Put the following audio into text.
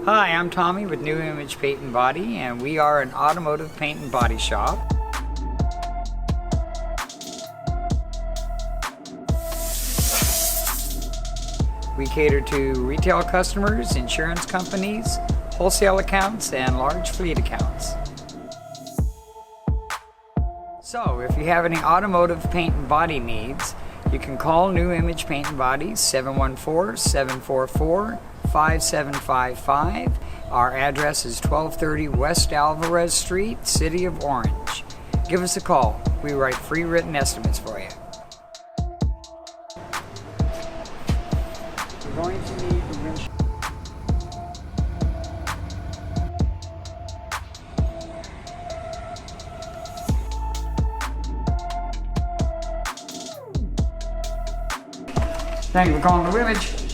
Hi, I'm Tommy with New Image Paint and Body, and we are an automotive paint and body shop. We cater to retail customers, insurance companies, wholesale accounts, and large fleet accounts. So, if you have any automotive paint and body needs, you can call New Image Paint and Body 714-744-5755. Our address is 1230 West Alvarez Street, City of Orange. Give us a call. We write free written estimates for you. You're going to need the windshield. Thank you for calling New Image.